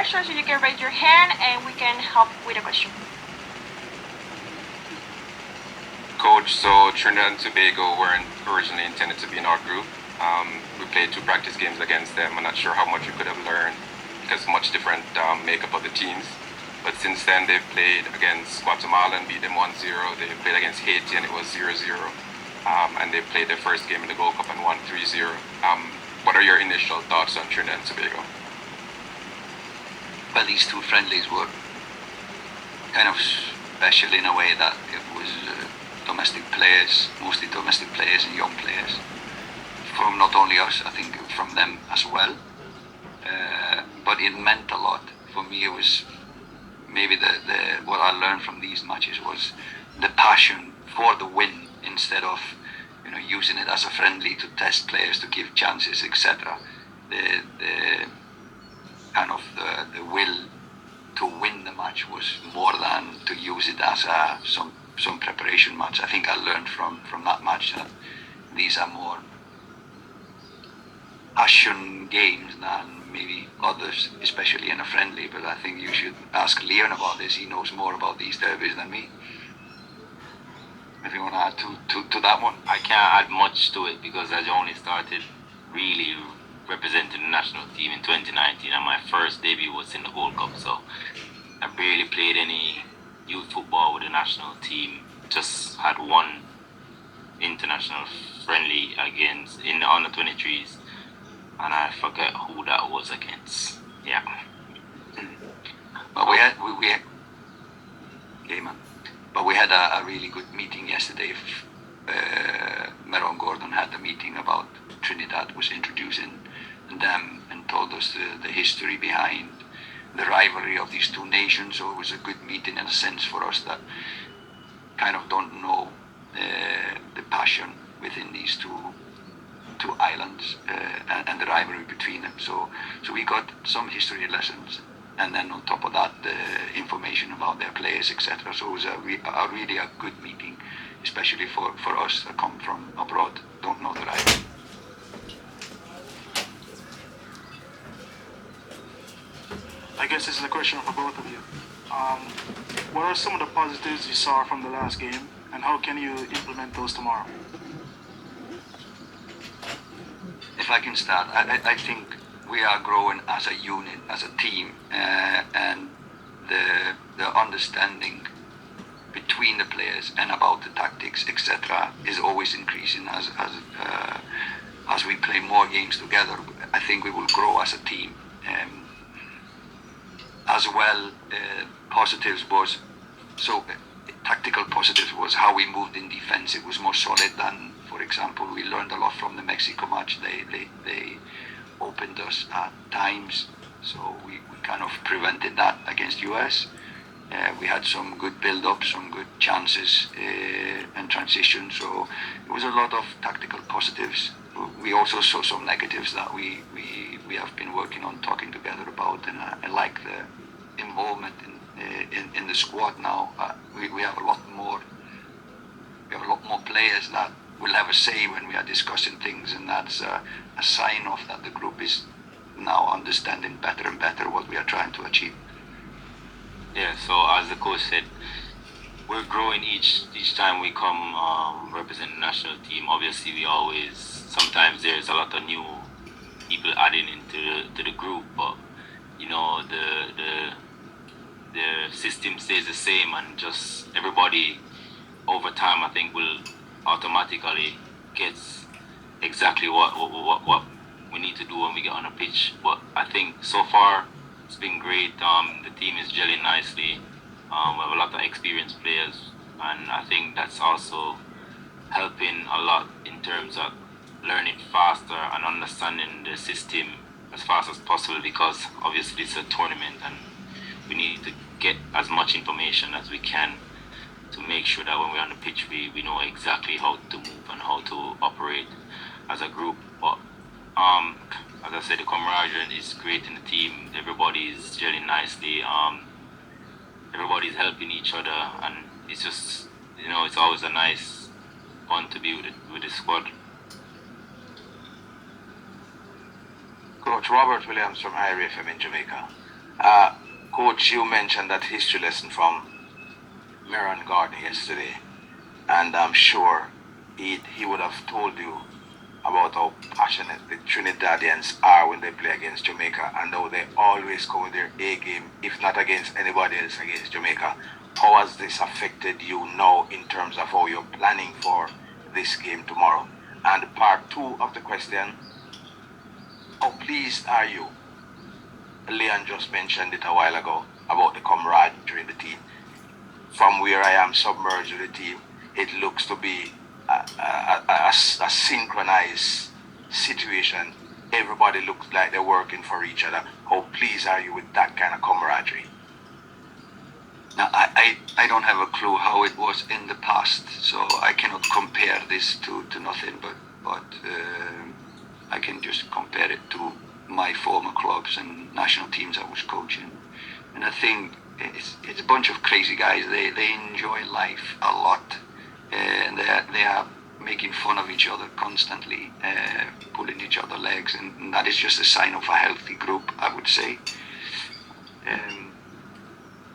questions, you can raise your hand and we can help with a question. Coach, so Trinidad and Tobago weren't originally intended to be in our group. We played 2 practice games against them. I'm not sure how much we could have learned because much different makeup of the teams. But since then, they've played against Guatemala and beat them 1-0. They played against Haiti and it was 0-0. And they played their first game in the Gold Cup and won 3-0. What are your initial thoughts on Trinidad and Tobago? Well, these 2 friendlies were kind of special in a way that it was domestic players, mostly domestic players and young players. From not only us, I think from them as well. But it meant a lot. For me, it was maybe what I learned from these matches was the passion for the win instead of using it as a friendly to test players, to give chances, etc. The kind of the will to win the match was more than to use it as some preparation match. I think I learned from that match that these are more passion games than maybe others, especially in a friendly. But I think you should ask Leon about this. He knows more about these derbies than me. If you want to add to that one. I can't add much to it because I only started really representing the national team in 2019 and my first debut was in the Gold Cup, so I barely played any youth football with the national team. Just had one international friendly against in the under 23s and I forget who that was against. Yeah. But we had But we had a really good meeting yesterday. Meron Gordon had a meeting about Trinidad, was introducing them and told us the history behind the rivalry of these 2 nations. So it was a good meeting in a sense for us that kind of don't know the passion within these two islands and the rivalry between them. So we got some history lessons, and then on top of that, the information about their players, etc. So it was really a good meeting, especially for us that come from abroad, don't know the rivalry. I guess this is a question for both of you. What are some of the positives you saw from the last game, and how can you implement those tomorrow? If I can start, I think we are growing as a unit, as a team, and the understanding between the players and about the tactics, etc., is always increasing as we play more games together. I think we will grow as a team. As well, positives was tactical positives was how we moved in defense. It was more solid than, for example, we learned a lot from the Mexico match. They opened us at times, so we kind of prevented that against US. We had some good build-up, some good chances and transition. So it was a lot of tactical positives. We also saw some negatives that we have been working on, talking together about, and I like the involvement in the squad now. We have a lot more. We have a lot more players that will have a say when we are discussing things, and that's a sign of that the group is now understanding better and better what we are trying to achieve. Yeah, so as the coach said, we're growing each time we come represent the national team. Obviously, sometimes there's a lot of new people adding into the group, but the system stays the same, and just everybody over time, I think, will automatically get exactly what we need to do when we get on a pitch. But I think so far it's been great. The team is gelling nicely. We have a lot of experienced players, and I think that's also helping a lot in terms of learning faster and understanding the system as fast as possible, because obviously it's a tournament and we need to get as much information as we can to make sure that when we're on the pitch we know exactly how to move and how to operate as a group. But as I said, the camaraderie is great in the team. Everybody's gelling nicely. Everybody's helping each other, and it's just, it's always a nice fun to be with the squad. Coach Robert Williams from IRFM in Jamaica. Coach, you mentioned that history lesson from Miron Gardner yesterday, and I'm sure he would have told you about how passionate the Trinidadians are when they play against Jamaica and how they always come with their A game, if not against anybody else, against Jamaica. How has this affected you now in terms of how you're planning for this game tomorrow? And part two of the question, how pleased are you? Leon just mentioned it a while ago about the camaraderie in the team. From where I am submerged with the team, it looks to be a synchronized situation. Everybody looks like they're working for each other. How pleased are you with that kind of camaraderie? Now, I don't have a clue how it was in the past, so I cannot compare this to nothing, but I can just compare it to my former clubs and national teams I was coaching. And I think it's a bunch of crazy guys. They enjoy life a lot, and they are making fun of each other constantly, pulling each other legs, and that is just a sign of a healthy group, I would say.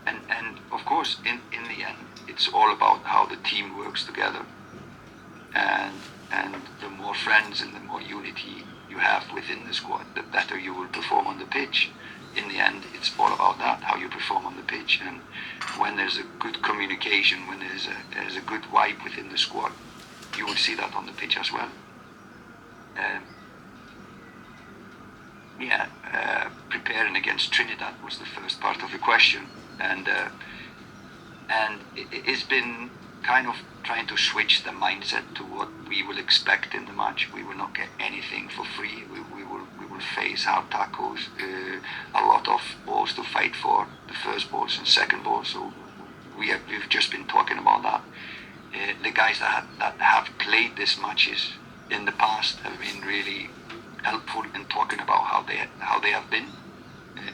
And of course, in the end, it's all about how the team works together, and the more friends and the more unity you have within the squad, the better you will perform on the pitch. In the end, it's all about that, how you perform on the pitch. And when there's a good communication, when there's a good vibe within the squad, you will see that on the pitch as well. Preparing against Trinidad was the first part of the question, and it's been kind of trying to switch the mindset to what we will expect in the match. We will not get anything for free. We will face hard tackles, a lot of balls to fight for, the first balls and second balls. So we've just been talking about that. The guys that have played these matches in the past have been really helpful in talking about how they have been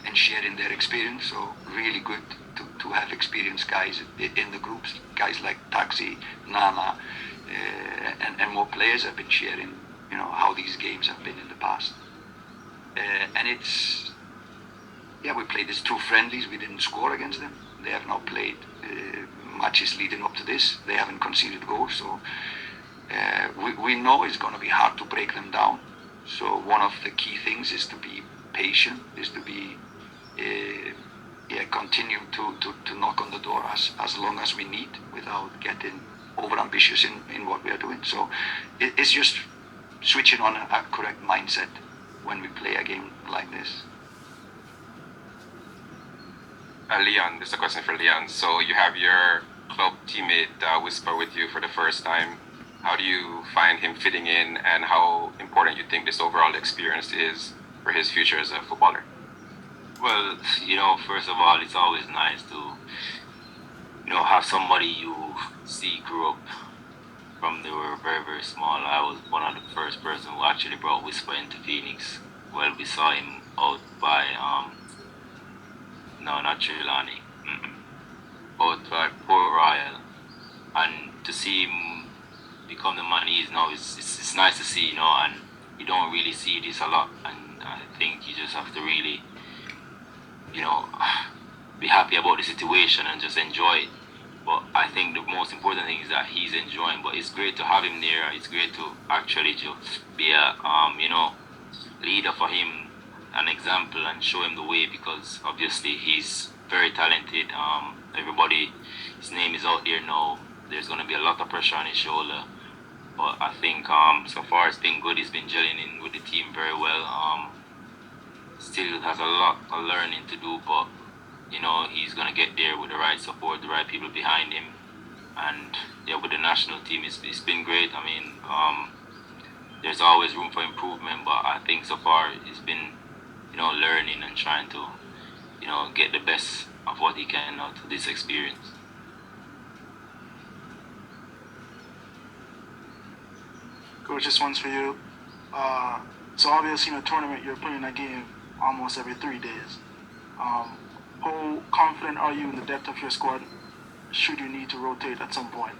and sharing their experience. So really good to have experienced guys in the groups, guys like Taxi, Nana, and more players have been sharing, how these games have been in the past. And we played these two friendlies. We didn't score against them. They have now played matches leading up to this. They haven't conceded goals, so we know it's going to be hard to break them down. So one of the key things is to be patient, is to be continue to knock on the door as long as we need without getting over ambitious in what we are doing. So it's just switching on a correct mindset when we play a game like this. Leon, this is a question for Leon. So you have your club teammate Whisper with you for the first time. How do you find him fitting in, and how important you think this overall experience is for his future as a footballer? Well, first of all, it's always nice to, have somebody you see grew up from they were very, very small. I was one of the first person who actually brought Whisper into Phoenix. Well, we saw him out by, no, not Trelawney, out by Port Royal. And to see him become the man he is now, it's nice to see, and you don't really see this a lot. And I think you just have to really, be happy about the situation and just enjoy it. But I think the most important thing is that he's enjoying. But it's great to have him there. It's great to actually be a leader for him, an example, and show him the way, because obviously he's very talented. Everybody, his name is out there now. There's going to be a lot of pressure on his shoulder. But I think so far it's been good. He's been gelling in with the team very well. Still has a lot of learning to do, but he's gonna get there with the right support, the right people behind him, and with the national team, it's been great. I mean, there's always room for improvement, but I think so far it's been, learning and trying to, get the best of what he can out of this experience. Coach, this one's for you. So obviously in a tournament, you're playing a game almost every 3 days. How confident are you in the depth of your squad should you need to rotate at some point?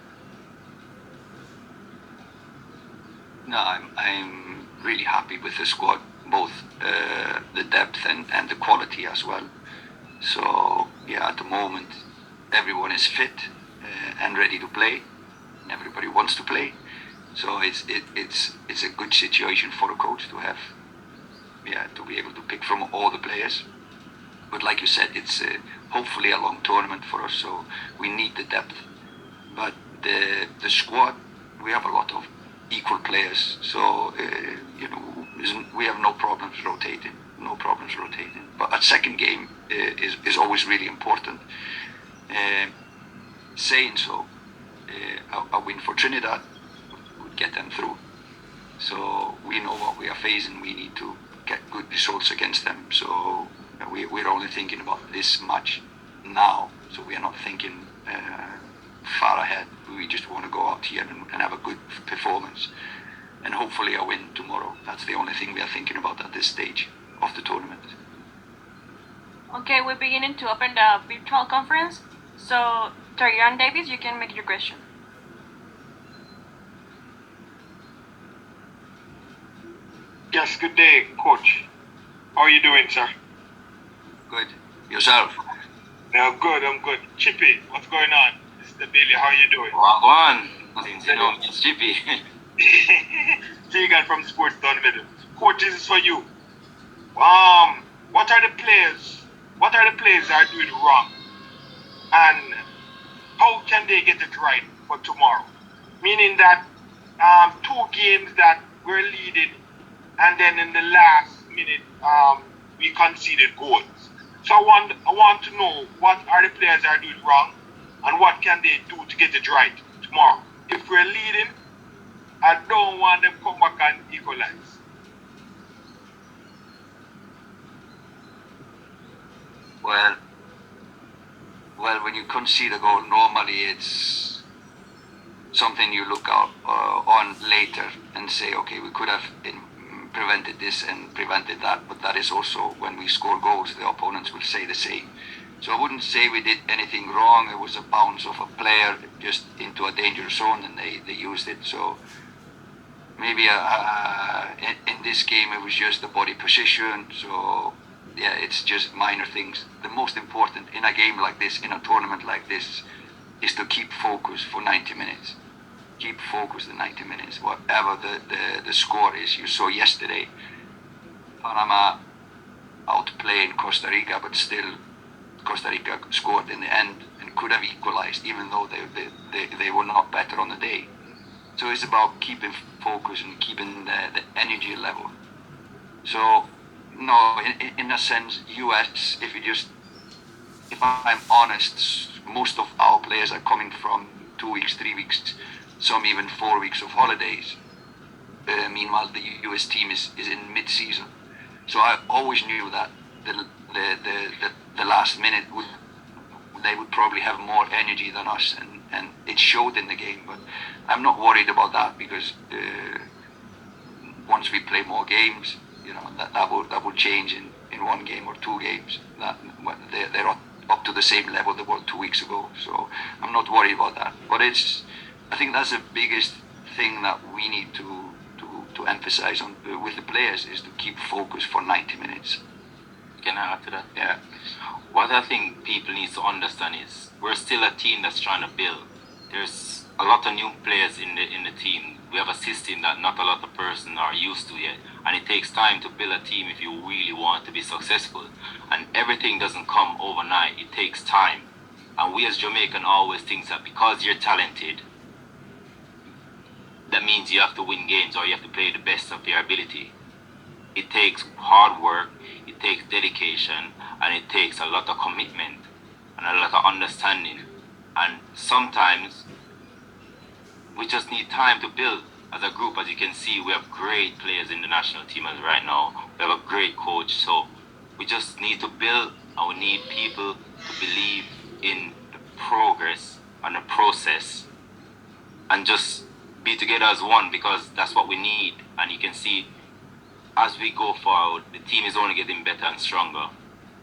No, I'm really happy with the squad, both the depth and the quality as well. So yeah, at the moment, everyone is fit and ready to play. Everybody wants to play. So it's a good situation for a coach to have, to be able to pick from all the players. But like you said, it's hopefully a long tournament for us, so we need the depth. But the squad, we have a lot of equal players, so we have no problems rotating. No problems rotating. But a second game is always really important. Saying so, a win for Trinidad would get them through. So we know what we are facing. We need to get good results against them. So we're only thinking about this match now. So we are not thinking far ahead. We just want to go out here and have a good performance. And hopefully a win tomorrow. That's the only thing we are thinking about at this stage of the tournament. Okay, we're beginning to open the virtual conference. So, Tarian Davis, you can make your question. Yes, good day, Coach. How are you doing, sir? Good. Yourself? Yeah, I'm good. Chippy, what's going on? Mr. Billy, how are you doing? Wagwan. Since you know it's Chippy. Tegan from Sports Down Middle. Coach, this is for you. What are the players that are doing wrong? And how can they get it right for tomorrow? Meaning that 2 games that we're leading, and then in the last minute we conceded goals. So I want to know what are the players that are doing wrong, and what can they do to get it right tomorrow. If we're leading, I don't want them to come back and equalize. Well, when you concede a goal, normally it's something you look out on later and say, okay, we could have prevented this and prevented that. But that is also when we score goals, the opponents will say the same. So I wouldn't say we did anything wrong. It was a bounce of a player just into a dangerous zone, and they used it. So maybe in this game it was just the body position. So yeah, it's just minor things. The most important in a game like this, in a tournament like this, is to keep focus for 90 minutes. Keep focused in 90 minutes, whatever the score is. You saw yesterday, Panama outplaying Costa Rica, but still Costa Rica scored in the end and could have equalized, even though they were not better on the day. So it's about keeping focus and keeping the energy level. So no, in a sense, US, if I'm honest, most of our players are coming from 2 weeks, 3 weeks, some even 4 weeks of holidays. Meanwhile, the US team is in mid-season. So I always knew that the last minute they would probably have more energy than us, and it showed in the game. But I'm not worried about that, because once we play more games, that will change in 1 game or 2 games. They're up to the same level they were 2 weeks ago. So I'm not worried about that. But I think that's the biggest thing that we need to emphasize on with the players, is to keep focus for 90 minutes. Can I add to that? Yeah. What I think people need to understand is we're still a team that's trying to build. There's a lot of new players in the team. We have a system that not a lot of persons are used to yet, and it takes time to build a team if you really want to be successful. And everything doesn't come overnight. It takes time. And we as Jamaican always think that because you're talented, that means you have to win games or you have to play the best of your ability. It takes hard work, it takes dedication, and it takes a lot of commitment and a lot of understanding. And sometimes we just need time to build as a group. As you can see, we have great players in the national team as right now. We have a great coach. So we just need to build, and we need people to believe in the progress and the process, and just be together as one, because that's what we need. And you can see as we go forward, the team is only getting better and stronger,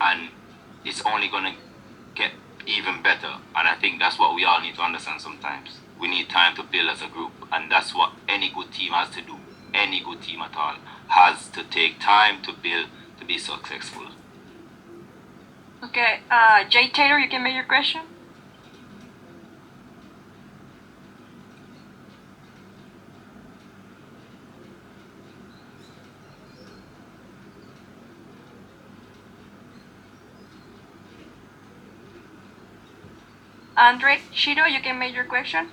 and it's only going to get even better. And I think that's what we all need to understand sometimes. We need time to build as a group, and that's what any good team has to do. Any good team at all has to take time to build to be successful. Okay, Jay Taylor, you can make your question. Andre Cheeto, you can make your question.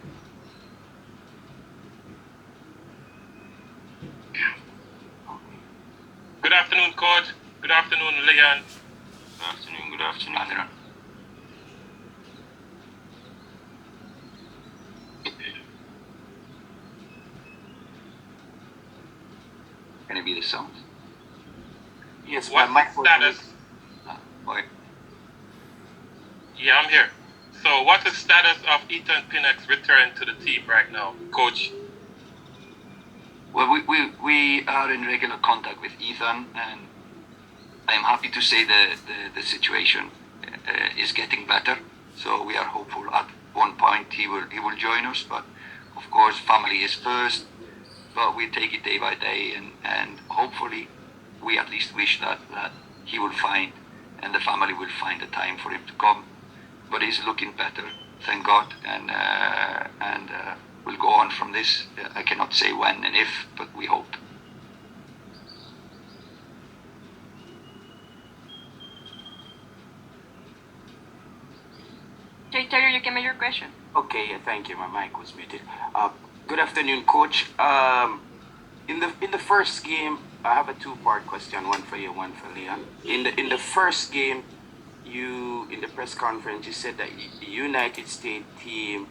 Good afternoon, coach. Good afternoon, Leon. Good afternoon. Good afternoon. Afternoon. Can it be the sound? Yes, What's my the mic was status? Okay. Yeah, I'm here. So, what's the status of Ethan Pinnock's return to the team right now, coach? Well, we are in regular contact with Ethan, and I'm happy to say the situation is getting better. So we are hopeful at one point he will join us. But of course, family is first. But we take it day by day, and hopefully, we at least wish that he will find, and the family will find the time for him to come. But he's looking better, thank God, and we'll go on from this. I cannot say when and if, but we hope. Jay Taylor, you can make your question. okay. Yeah, thank you. My mic was muted. Good afternoon, coach. In the first game, I have a two-part question, one for you, one for Leon. In the first game, you in the press conference you said that the United States team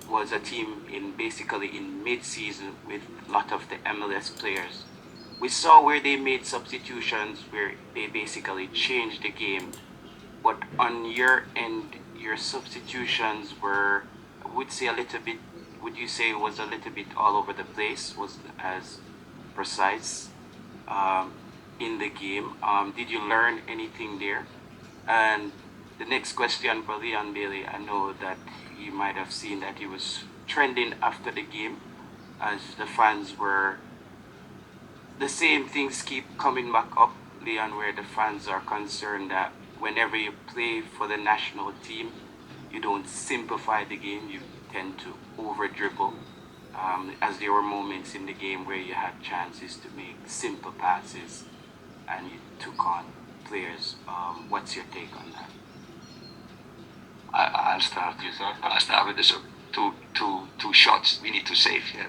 was a team in basically in mid-season with a lot of the MLS players. We saw where they made substitutions where they basically changed the game, but on your end, your substitutions were, I would say, a little bit. Would you say it was a little bit all over the place? Was as precise um, in the game? Did you learn anything there? And the next question for Leon Bailey, I know that you might have seen that he was trending after the game as the fans were, the same things keep coming back up, Leon, where the fans are concerned that whenever you play for the national team, you don't simplify the game, you tend to over dribble. As there were moments in the game where you had chances to make simple passes and you took on players. What's your take on that? I'll start. I'll start with the two shots we need to save here.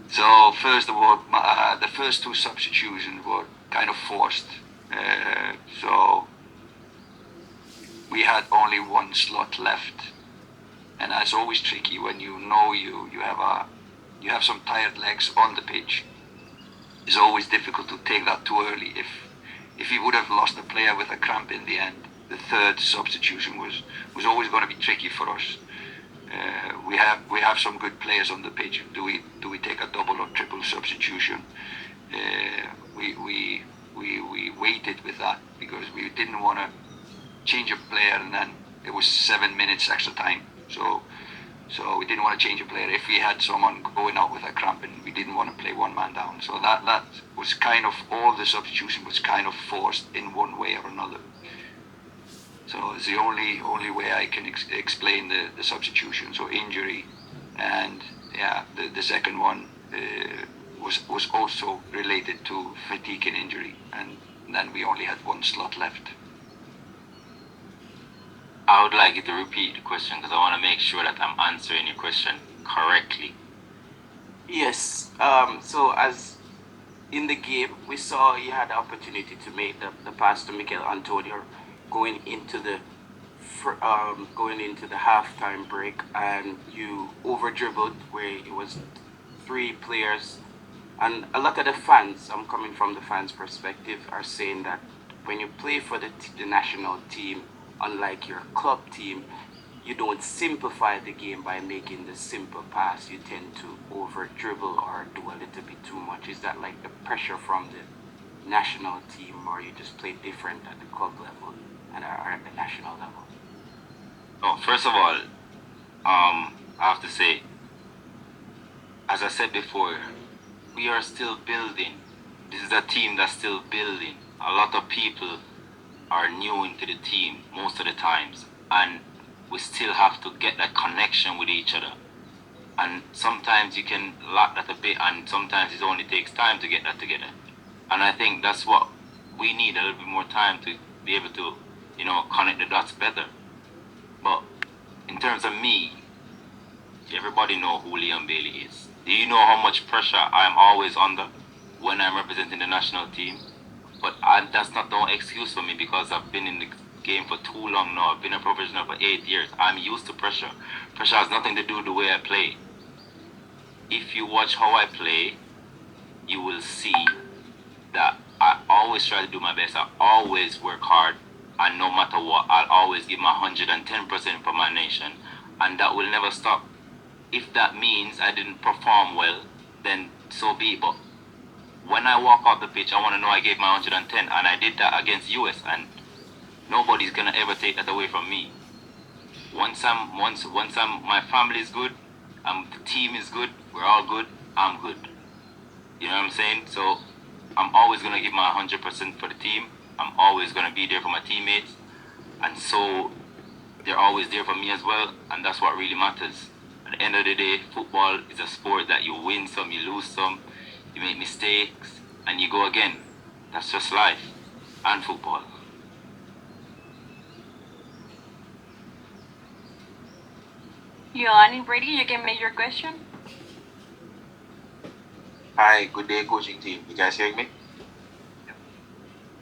So first of all, the first two substitutions were kind of forced. So we had only one slot left, and that's always tricky when you know you have some tired legs on the pitch. It's always difficult to take that too early. If he would have lost a player with a cramp in the end, the third substitution was always going to be tricky for us. We have some good players on the pitch. Do we take a double or triple substitution? We waited with that because we didn't want to change a player and then it was 7 minutes extra time. So we didn't want to change a player if we had someone going out with a cramp and we didn't want to play one man down. So that was kind of, all the substitution was kind of forced in one way or another. So it's the only way I can explain the substitution. So injury, and yeah, the second one was also related to fatigue and injury, and then we only had one slot left. I would like you to repeat the question because I want to make sure that I'm answering your question correctly. Yes. So as in the game, we saw you had the opportunity to make the pass to Mikel Antonio going into the going into the halftime break, and you over dribbled where it was three players, and a lot of the fans, I'm coming from the fans' perspective, are saying that when you play for the national team, unlike your club team, you don't simplify the game by making the simple pass. You tend to over dribble or do a little bit too much. Is that like the pressure from the national team, or you just play different at the club level and are at the national level? Oh, first of all, I have to say, as I said before, we are still building. This is a team that's still building. A lot of people are new into the team most of the times, and we still have to get that connection with each other. And sometimes you can lack that a bit, and sometimes it only takes time to get that together. And I think that's what we need, a little bit more time to be able to, connect the dots better. But in terms of me, everybody know who Liam Bailey is. Do you know how much pressure I'm always under when I'm representing the national team? But that's not no excuse for me, because I've been in the game for too long now. I've been a professional for 8 years. I'm used to pressure. Pressure has nothing to do with the way I play. If you watch how I play, you will see that I always try to do my best. I always work hard, and no matter what, I'll always give my 110% for my nation, and that will never stop. If that means I didn't perform well, then so be it. But when I walk off the pitch, I want to know I gave my 110, and I did that against US, and nobody's gonna ever take that away from me. Once my family is good, the team is good, we're all good, I'm good. You know what I'm saying? So I'm always gonna give my 100% for the team. I'm always gonna be there for my teammates, and so they're always there for me as well, and that's what really matters. At the end of the day, football is a sport that you win some, you lose some, you make mistakes, and you go again. That's just life and football. Yoani, Brady, you can make your question. Hi, good day, coaching team. You guys hearing me?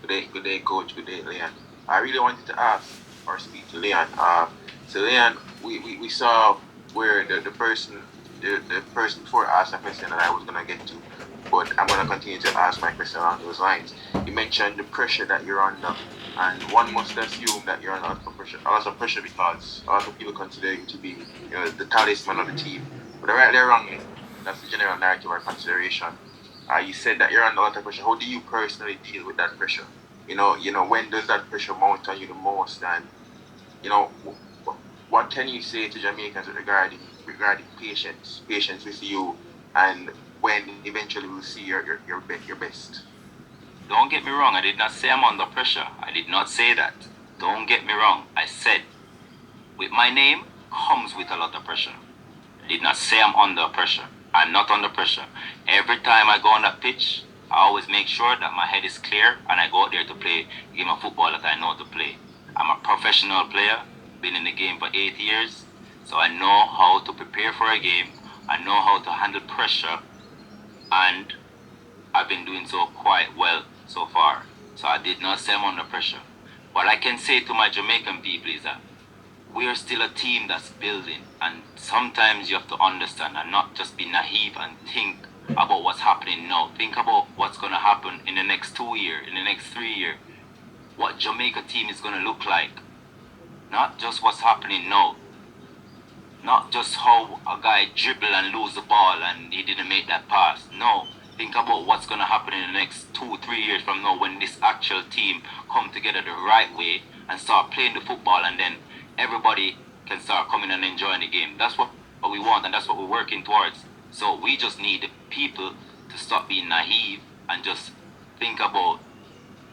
Good day, coach. Good day, Leon. I really wanted to ask or speak to Leon. So Leon, we saw where the person before asked a question that I was gonna get to, but I'm gonna continue to ask my question along those lines. You mentioned the pressure that you're under, and one must assume that you're under a lot of pressure because a lot of people consider you to be, the talisman of the team. But rightly or wrongly, that's the general narrative or consideration. You said that you're under a lot of pressure. How do you personally deal with that pressure? When does that pressure mount on you the most? And you know, what can you say to Jamaicans regarding patience with you, and when eventually we'll see your best? Don't get me wrong, I did not say I'm under pressure. I did not say that. Don't get me wrong. I said, with my name comes with a lot of pressure. I did not say I'm under pressure. I'm not under pressure. Every time I go on that pitch, I always make sure that my head is clear and I go out there to play the game of football that I know to play. I'm a professional player, been in the game for 8 years, so I know how to prepare for a game. I know how to handle pressure, and I've been doing so quite well so far. So I did not say I'm under pressure. What I can say to my Jamaican people is that we are still a team that's building, and sometimes you have to understand and not just be naive and think about what's happening now. Think about what's going to happen in the next 2 years, in the next 3 years, what Jamaica team is going to look like. Not just what's happening now. Not just how a guy dribble and lose the ball and he didn't make that pass. No. Think about what's going to happen in the next 2-3 years from now, when this actual team come together the right way and start playing the football, and then everybody can start coming and enjoying the game. That's what we want, and that's what we're working towards. So we just need people to stop being naive and just think about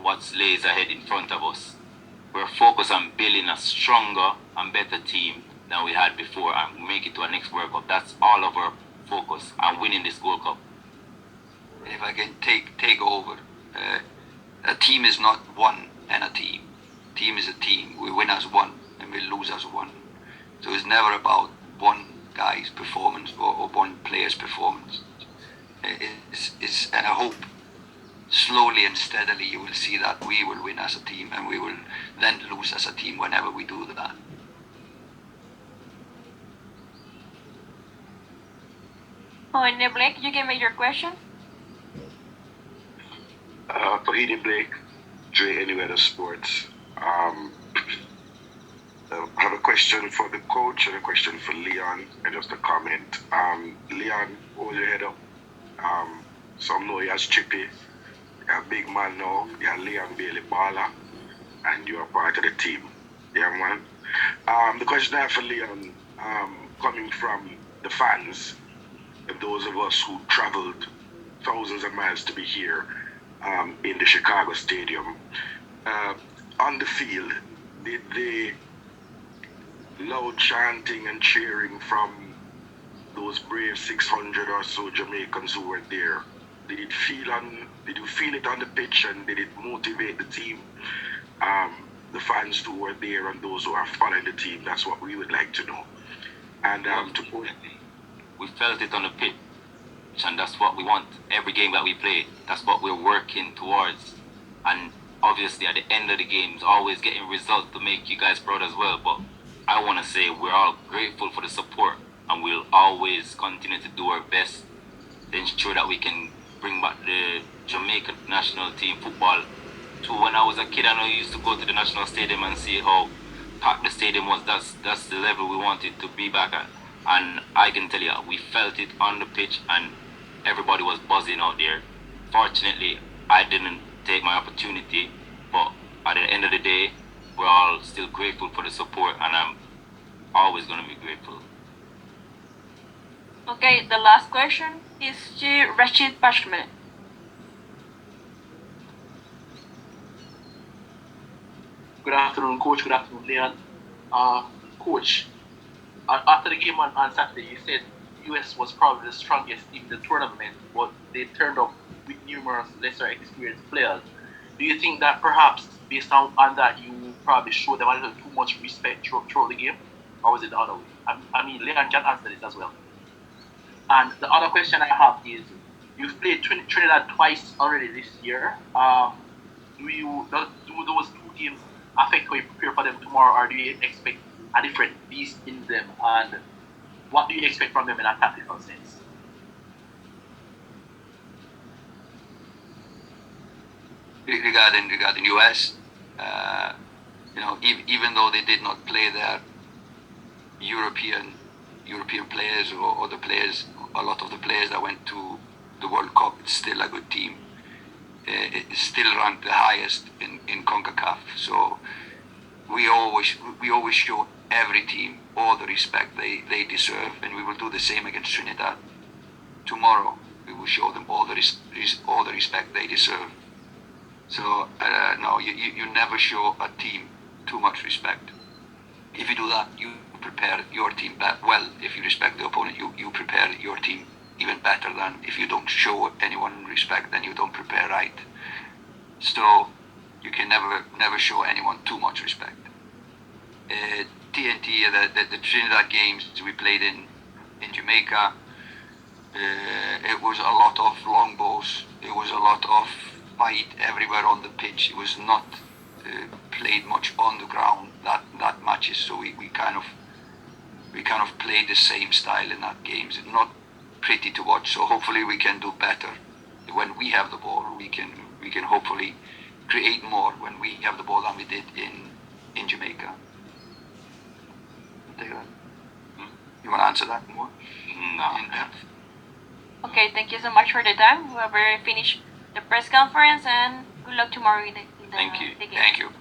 what lays ahead in front of us. We're focused on building a stronger and better team than we had before, and make it to our next World Cup. That's all of our focus, and winning this Gold Cup. If I can take over, a team is not one and a team. Team is a team. We win as one and we lose as one. So it's never about one guy's performance or one player's performance. And I hope slowly and steadily you will see that we will win as a team, and we will then lose as a team whenever we do that. Oh, and Blake, you can make your question. For Edie Blake, Dre Anywhere the Sports. I have a question for the coach and a question for Leon, and just a comment. Leon, hold your head up. Some know you as Chippy. You're a big man now. You're Leon Bailey Baller, and you're part of the team. Yeah, man. The question I have for Leon, coming from the fans, and those of us who traveled thousands of miles to be here in the Chicago Stadium. on the field, did the loud chanting and cheering from those brave 600 or so Jamaicans who were there, did you feel it on the pitch, and did it motivate the team? The fans who were there and those who are following the team, that's what we would like to know. And we felt it on the pitch, and that's what we want. Every game that we play, that's what we're working towards. And obviously at the end of the game, it's always getting results to make you guys proud as well. But I want to say we're all grateful for the support, and we'll always continue to do our best to ensure that we can bring back the Jamaican national team football to when I was a kid. I know I used to go to the national stadium and see how packed the stadium was. That's the level we wanted to be back at. And I can tell you, we felt it on the pitch, and everybody was buzzing out there. Fortunately, I didn't take my opportunity, but at the end of the day, we're all still grateful for the support, and I'm always going to be grateful. Okay, the last question is to Rashid Pashman. Good afternoon, Coach. Good afternoon, Leon. Coach, after the game on Saturday, you said US was probably the strongest team in the tournament, but they turned up with numerous lesser experienced players. Do you think that perhaps, based on that, you probably showed them a little too much respect throughout the game? Or was it the other way? I mean, Leon can answer this as well. And the other question I have is, you've played Trinidad twice already this year. Do those two games affect how you prepare for them tomorrow, or do you expect a different beast in them? And what do you expect from them in a tactical sense? Regarding US, even though they did not play their European players or the players, a lot of the players that went to the World Cup, it's still a good team. It's still ranked the highest in CONCACAF. So we always show every team all the respect they deserve, and we will do the same against Trinidad. Tomorrow we will show them all the respect they deserve. So no, you never show a team too much respect. If you do that, you prepare your team well. If you respect the opponent, you prepare your team even better than if you don't show anyone respect, then you don't prepare right. So you can never show anyone too much respect. TNT, the Trinidad games we played in Jamaica, it was a lot of long balls. It was a lot of fight everywhere on the pitch. It was not played much on the ground that matches. So we kind of played the same style in that games. It's not pretty to watch. So hopefully we can do better when we have the ball. We can hopefully create more when we have the ball than we did in Jamaica. You want to answer that more? No. In depth? Okay, thank you so much for the time. We have finished the press conference, and good luck tomorrow in the Thank you. the game. Thank you.